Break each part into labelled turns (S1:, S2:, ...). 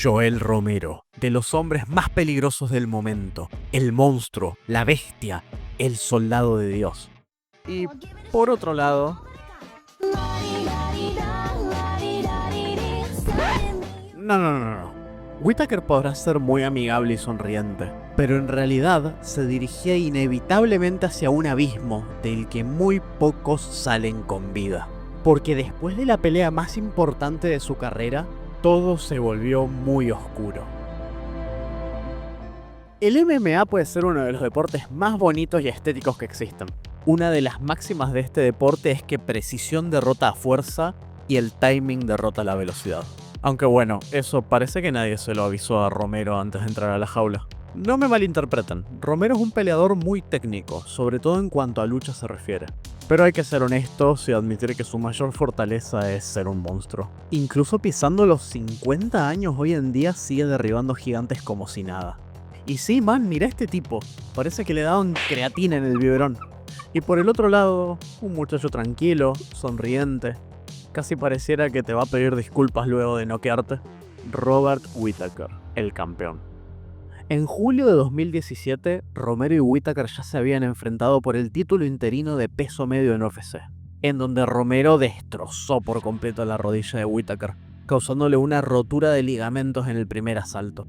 S1: Joel Romero, de los hombres más peligrosos del momento, el monstruo, la bestia, el soldado de Dios. Y por otro lado... No. Whittaker podrá ser muy amigable y sonriente, pero en realidad se dirigía inevitablemente hacia un abismo del que muy pocos salen con vida. Porque después de la pelea más importante de su carrera, todo se volvió muy oscuro. El MMA puede ser uno de los deportes más bonitos y estéticos que existen. Una de las máximas de este deporte es que precisión derrota a fuerza y el timing derrota la velocidad. Aunque bueno, eso parece que nadie se lo avisó a Romero antes de entrar a la jaula. No me malinterpreten, Romero es un peleador muy técnico, sobre todo en cuanto a lucha se refiere. Pero hay que ser honestos y admitir que su mayor fortaleza es ser un monstruo. Incluso pisando los 50 años hoy en día sigue derribando gigantes como si nada. Y sí, man, mira este tipo, parece que le daban creatina en el biberón. Y por el otro lado, un muchacho tranquilo, sonriente. Casi pareciera que te va a pedir disculpas luego de noquearte. Robert Whittaker, el campeón. En julio de 2017, Romero y Whittaker ya se habían enfrentado por el título interino de peso medio en UFC, en donde Romero destrozó por completo la rodilla de Whittaker, causándole una rotura de ligamentos en el primer asalto.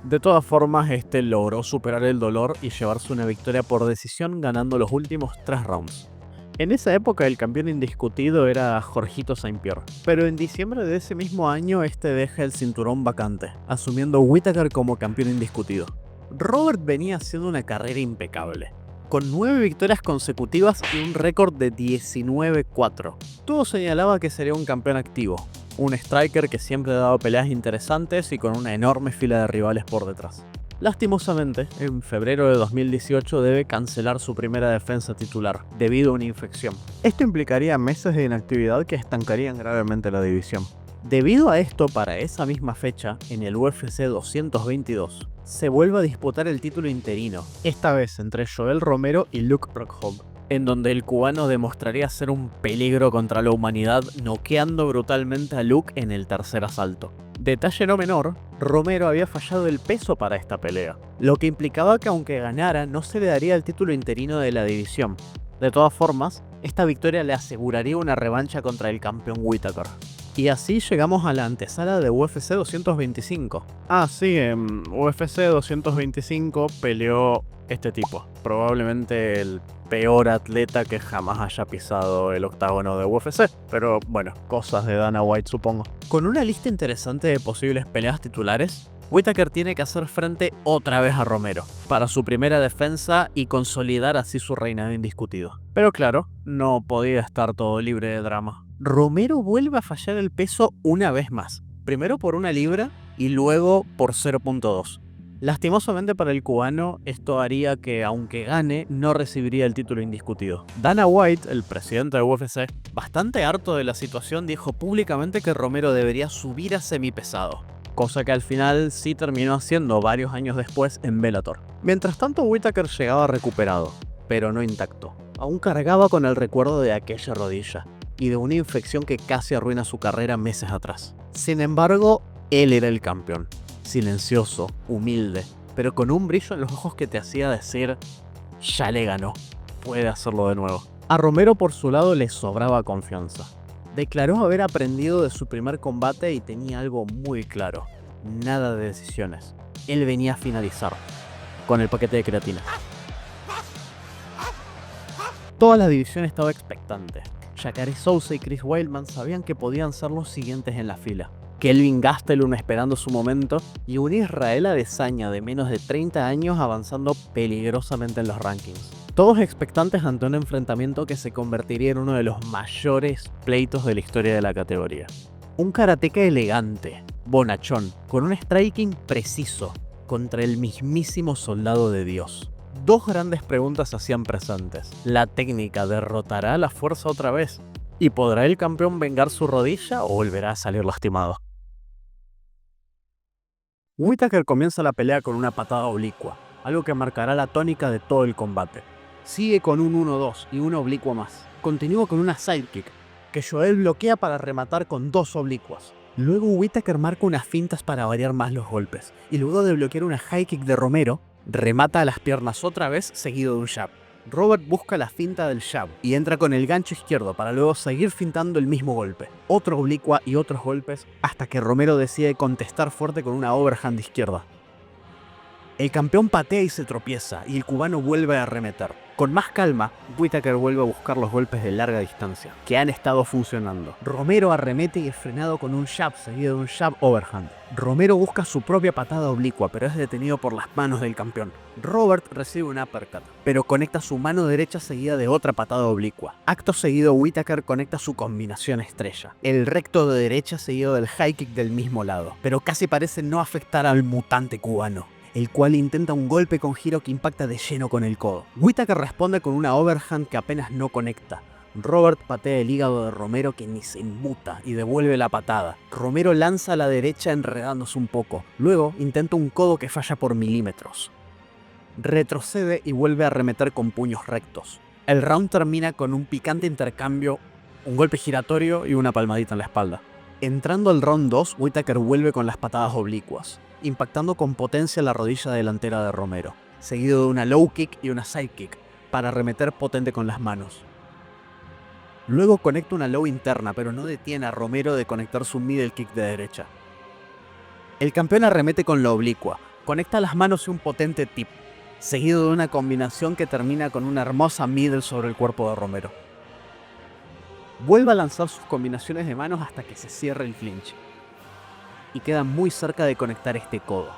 S1: De todas formas, este logró superar el dolor y llevarse una victoria por decisión ganando los últimos 3 rounds. En esa época el campeón indiscutido era Jorgito Saint-Pierre, pero en diciembre de ese mismo año este deja el cinturón vacante, asumiendo Whittaker como campeón indiscutido. Robert venía haciendo una carrera impecable, con 9 victorias consecutivas y un récord de 19-4. Todo señalaba que sería un campeón activo, un striker que siempre ha dado peleas interesantes y con una enorme fila de rivales por detrás. Lastimosamente, en febrero de 2018 debe cancelar su primera defensa titular, debido a una infección. Esto implicaría meses de inactividad que estancarían gravemente la división. Debido a esto, para esa misma fecha, en el UFC 222, se vuelve a disputar el título interino, esta vez entre Joel Romero y Luke Rockhold, en donde el cubano demostraría ser un peligro contra la humanidad, noqueando brutalmente a Luke en el tercer asalto. Detalle no menor, Romero había fallado el peso para esta pelea, lo que implicaba que aunque ganara no se le daría el título interino de la división. De todas formas, esta victoria le aseguraría una revancha contra el campeón Whittaker. Y así llegamos a la antesala de UFC 225. Sí, en UFC 225 peleó este tipo, probablemente el peor atleta que jamás haya pisado el octágono de UFC, pero bueno, cosas de Dana White supongo. Con una lista interesante de posibles peleas titulares, Whittaker tiene que hacer frente otra vez a Romero, para su primera defensa y consolidar así su reinado indiscutido. Pero claro, no podía estar todo libre de drama. Romero vuelve a fallar el peso una vez más, primero por 1 libra y luego por 0.2. Lastimosamente para el cubano, esto haría que, aunque gane, no recibiría el título indiscutido. Dana White, el presidente de UFC, bastante harto de la situación, dijo públicamente que Romero debería subir a semipesado, cosa que al final sí terminó haciendo varios años después en Bellator. Mientras tanto, Whittaker llegaba recuperado, pero no intacto. Aún cargaba con el recuerdo de aquella rodilla y de una infección que casi arruina su carrera meses atrás. Sin embargo, él era el campeón. Silencioso, humilde, pero con un brillo en los ojos que te hacía decir, ya le ganó, puede hacerlo de nuevo. A Romero por su lado le sobraba confianza. Declaró haber aprendido de su primer combate y tenía algo muy claro, nada de decisiones. Él venía a finalizar, con el paquete de creatina. Toda la división estaba expectante. Jacare Souza y Chris Weidman sabían que podían ser los siguientes en la fila. Kelvin Gastelum esperando su momento y un Israel Adesanya de menos de 30 años avanzando peligrosamente en los rankings. Todos expectantes ante un enfrentamiento que se convertiría en uno de los mayores pleitos de la historia de la categoría. Un karateca elegante, bonachón, con un striking preciso, contra el mismísimo soldado de Dios. Dos grandes preguntas se hacían presentes. ¿La técnica derrotará a la fuerza otra vez? ¿Y podrá el campeón vengar su rodilla o volverá a salir lastimado? Whittaker comienza la pelea con una patada oblicua, algo que marcará la tónica de todo el combate. Sigue con un 1-2 y una oblicua más. Continúa con una sidekick, que Joel bloquea para rematar con 2 oblicuas. Luego Whittaker marca unas fintas para variar más los golpes, y luego de bloquear una high kick de Romero, remata a las piernas otra vez seguido de un jab. Robert busca la finta del jab y entra con el gancho izquierdo para luego seguir fintando el mismo golpe. Otro oblicua y otros golpes hasta que Romero decide contestar fuerte con una overhand izquierda. El campeón patea y se tropieza, y el cubano vuelve a arremeter. Con más calma, Whittaker vuelve a buscar los golpes de larga distancia, que han estado funcionando. Romero arremete y es frenado con un jab seguido de un jab overhand. Romero busca su propia patada oblicua, pero es detenido por las manos del campeón. Robert recibe un uppercut, pero conecta su mano derecha seguida de otra patada oblicua. Acto seguido, Whittaker conecta su combinación estrella, el recto de derecha seguido del high kick del mismo lado, pero casi parece no afectar al mutante cubano, el cual intenta un golpe con giro que impacta de lleno con el codo. Whittaker responde con una overhand que apenas no conecta. Robert patea el hígado de Romero que ni se inmuta y devuelve la patada. Romero lanza a la derecha enredándose un poco. Luego intenta un codo que falla por milímetros. Retrocede y vuelve a arremeter con puños rectos. El round termina con un picante intercambio, un golpe giratorio y una palmadita en la espalda. Entrando al round 2, Whittaker vuelve con las patadas oblicuas, impactando con potencia la rodilla delantera de Romero, seguido de una low kick y una side kick, para arremeter potente con las manos. Luego conecta una low interna, pero no detiene a Romero de conectar su middle kick de derecha. El campeón arremete con la oblicua, conecta las manos y un potente tip, seguido de una combinación que termina con una hermosa middle sobre el cuerpo de Romero. Vuelve a lanzar sus combinaciones de manos hasta que se cierre el clinch, y queda muy cerca de conectar este codo.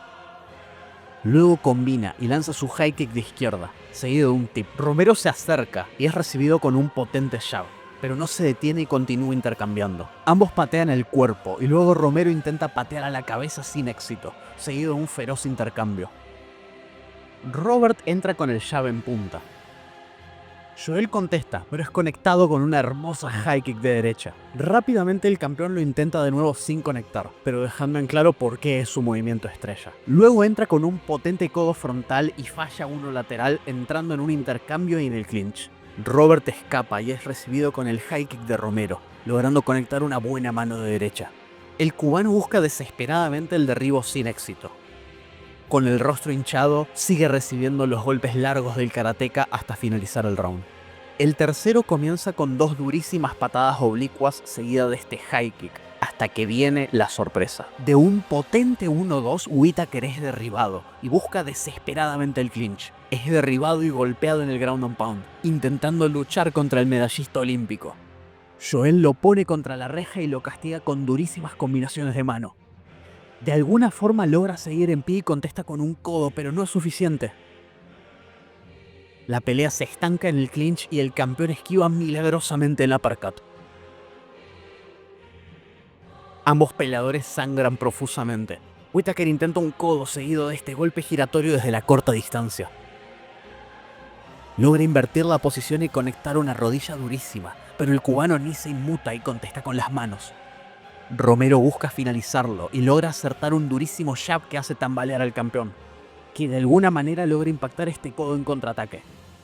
S1: Luego combina y lanza su high kick de izquierda, seguido de un tip. Romero se acerca y es recibido con un potente jab, pero no se detiene y continúa intercambiando. Ambos patean el cuerpo y luego Romero intenta patear a la cabeza sin éxito, seguido de un feroz intercambio. Robert entra con el jab en punta. Joel contesta, pero es conectado con una hermosa high kick de derecha. Rápidamente el campeón lo intenta de nuevo sin conectar, pero dejando en claro por qué es su movimiento estrella. Luego entra con un potente codo frontal y falla uno lateral, entrando en un intercambio y en el clinch. Robert escapa y es recibido con el high kick de Romero, logrando conectar una buena mano de derecha. El cubano busca desesperadamente el derribo sin éxito. Con el rostro hinchado, sigue recibiendo los golpes largos del karateca hasta finalizar el round. El tercero comienza con dos durísimas patadas oblicuas seguidas de este high kick, hasta que viene la sorpresa. De un potente 1-2, Whittaker es derribado y busca desesperadamente el clinch. Es derribado y golpeado en el ground and pound, intentando luchar contra el medallista olímpico. Joel lo pone contra la reja y lo castiga con durísimas combinaciones de mano. De alguna forma logra seguir en pie y contesta con un codo, pero no es suficiente. La pelea se estanca en el clinch y el campeón esquiva milagrosamente el uppercut. Ambos peleadores sangran profusamente. Whittaker intenta un codo seguido de este golpe giratorio desde la corta distancia. Logra invertir la posición y conectar una rodilla durísima, pero el cubano ni se inmuta y contesta con las manos. Romero busca finalizarlo y logra acertar un durísimo jab que hace tambalear al campeón, que de alguna manera logra impactar este codo en contraataque.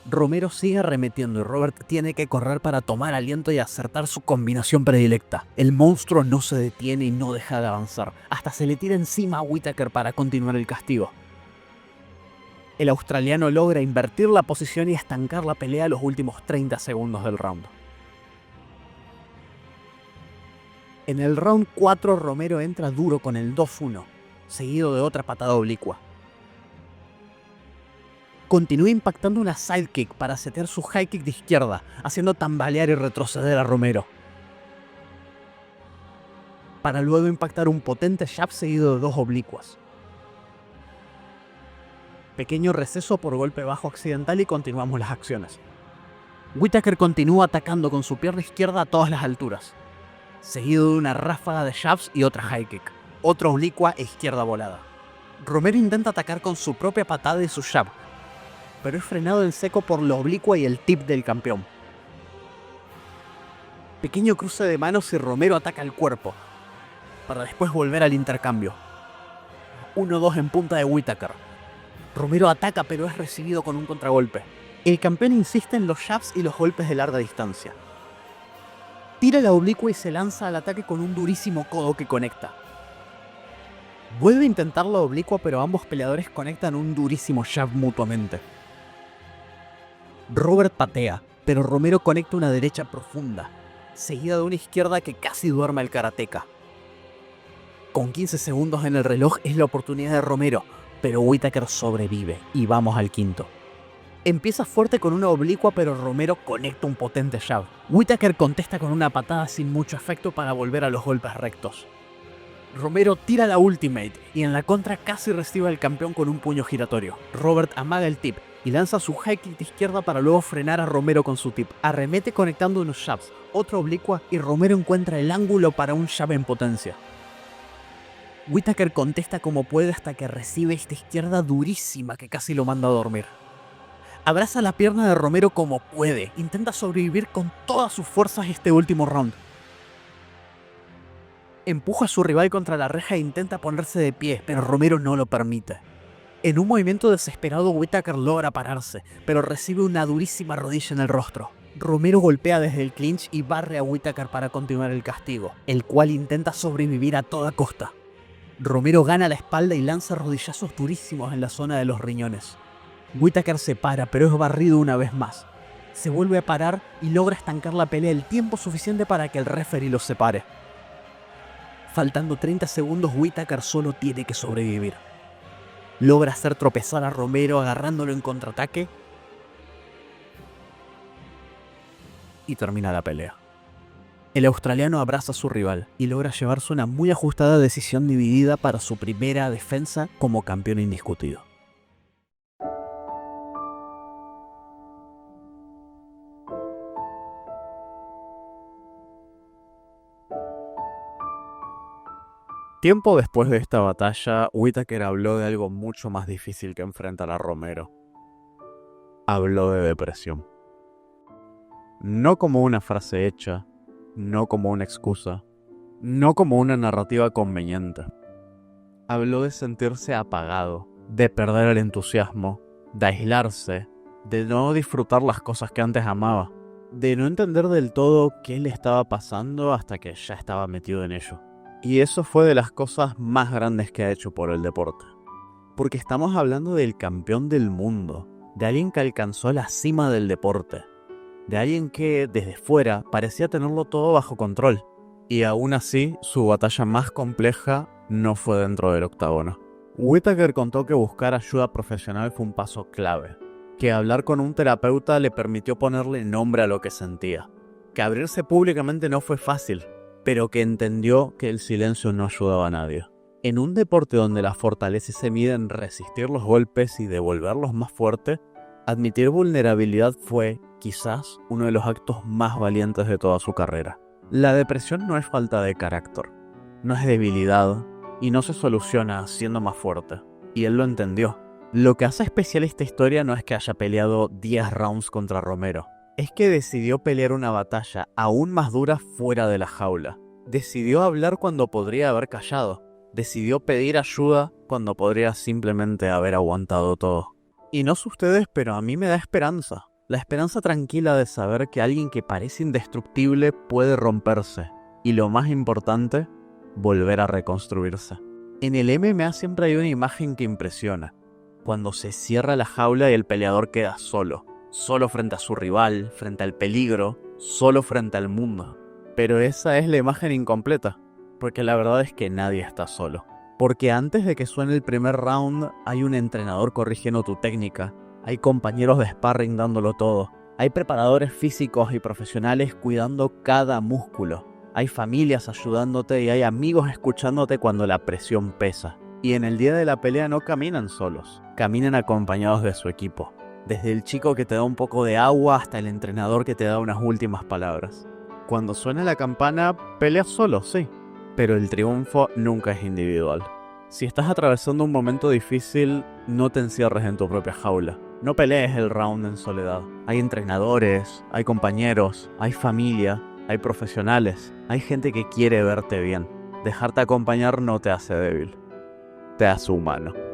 S1: Romero sigue arremetiendo y Robert tiene que correr para tomar aliento y acertar su combinación predilecta. El monstruo no se detiene y no deja de avanzar, hasta se le tira encima a Whittaker para continuar el castigo. El australiano logra invertir la posición y estancar la pelea a los últimos 30 segundos del round. En el round 4 Romero entra duro con el 2-1, seguido de otra patada oblicua. Continúa impactando una sidekick para setear su high kick de izquierda, haciendo tambalear y retroceder a Romero, para luego impactar un potente jab seguido de dos oblicuas. Pequeño receso por golpe bajo accidental y continuamos las acciones. Whittaker continúa atacando con su pierna izquierda a todas las alturas, seguido de una ráfaga de jabs y otra high kick, otra oblicua e izquierda volada. Romero intenta atacar con su propia patada y su jab, pero es frenado en seco por la oblicua y el tip del campeón. Pequeño cruce de manos y Romero ataca el cuerpo, para después volver al intercambio. 1-2 en punta de Whittaker. Romero ataca pero es recibido con un contragolpe. El campeón insiste en los jabs y los golpes de larga distancia. tira la oblicua y se lanza al ataque con un durísimo codo que conecta. Vuelve a intentar la oblicua, pero ambos peleadores conectan un durísimo jab mutuamente. Robert patea, pero Romero conecta una derecha profunda, seguida de una izquierda que casi duerme al karateca. Con 15 segundos en el reloj es la oportunidad de Romero, pero Whittaker sobrevive y vamos al quinto. Empieza fuerte con una oblicua, pero Romero conecta un potente jab. Whittaker contesta con una patada sin mucho efecto para volver a los golpes rectos. Romero tira la ultimate y en la contra casi recibe al campeón con un puño giratorio. Robert amaga el tip y lanza su high kick de izquierda para luego frenar a Romero con su tip. Arremete conectando unos jabs, otra oblicua y Romero encuentra el ángulo para un jab en potencia. Whittaker contesta como puede hasta que recibe esta izquierda durísima que casi lo manda a dormir. Abraza la pierna de Romero como puede, intenta sobrevivir con todas sus fuerzas este último round. Empuja a su rival contra la reja e intenta ponerse de pie, pero Romero no lo permite. En un movimiento desesperado, Whittaker logra pararse, pero recibe una durísima rodilla en el rostro. Romero golpea desde el clinch y barre a Whittaker para continuar el castigo, el cual intenta sobrevivir a toda costa. Romero gana la espalda y lanza rodillazos durísimos en la zona de los riñones. Whittaker se para, pero es barrido una vez más. Se vuelve a parar y logra estancar la pelea el tiempo suficiente para que el referee los separe. Faltando 30 segundos, Whittaker solo tiene que sobrevivir. Logra hacer tropezar a Romero agarrándolo en contraataque y termina la pelea. El australiano abraza a su rival y logra llevarse una muy ajustada decisión dividida para su primera defensa como campeón indiscutido. Tiempo después de esta batalla, Whittaker habló de algo mucho más difícil que enfrentar a Romero. Habló de depresión. No como una frase hecha, no como una excusa, no como una narrativa conveniente. Habló de sentirse apagado, de perder el entusiasmo, de aislarse, de no disfrutar las cosas que antes amaba, de no entender del todo qué le estaba pasando hasta que ya estaba metido en ello. Y eso fue de las cosas más grandes que ha hecho por el deporte. Porque estamos hablando del campeón del mundo, de alguien que alcanzó la cima del deporte, de alguien que desde fuera parecía tenerlo todo bajo control. Y aún así, su batalla más compleja no fue dentro del octágono. Whittaker contó que buscar ayuda profesional fue un paso clave, que hablar con un terapeuta le permitió ponerle nombre a lo que sentía, que abrirse públicamente no fue fácil, pero que entendió que el silencio no ayudaba a nadie. En un deporte donde la fortaleza se mide en resistir los golpes y devolverlos más fuerte, admitir vulnerabilidad fue, quizás, uno de los actos más valientes de toda su carrera. La depresión no es falta de carácter, no es debilidad y no se soluciona siendo más fuerte. Y él lo entendió. Lo que hace especial esta historia no es que haya peleado 10 rounds contra Romero, es que decidió pelear una batalla aún más dura fuera de la jaula. Decidió hablar cuando podría haber callado. Decidió pedir ayuda cuando podría simplemente haber aguantado todo. Y no sé ustedes, pero a mí me da esperanza. La esperanza tranquila de saber que alguien que parece indestructible puede romperse. Y lo más importante, volver a reconstruirse. En el MMA siempre hay una imagen que impresiona. Cuando se cierra la jaula y el peleador queda solo. Solo frente a su rival, frente al peligro, solo frente al mundo. Pero esa es la imagen incompleta, porque la verdad es que nadie está solo. Porque antes de que suene el primer round, hay un entrenador corrigiendo tu técnica, hay compañeros de sparring dándolo todo, hay preparadores físicos y profesionales cuidando cada músculo, hay familias ayudándote y hay amigos escuchándote cuando la presión pesa. Y en el día de la pelea no caminan solos, caminan acompañados de su equipo. Desde el chico que te da un poco de agua hasta el entrenador que te da unas últimas palabras. Cuando suena la campana, peleas solo, sí, pero el triunfo nunca es individual. Si estás atravesando un momento difícil, no te encierres en tu propia jaula. No pelees el round en soledad. Hay entrenadores, hay compañeros, hay familia, hay profesionales, hay gente que quiere verte bien. Dejarte acompañar no te hace débil, te hace humano.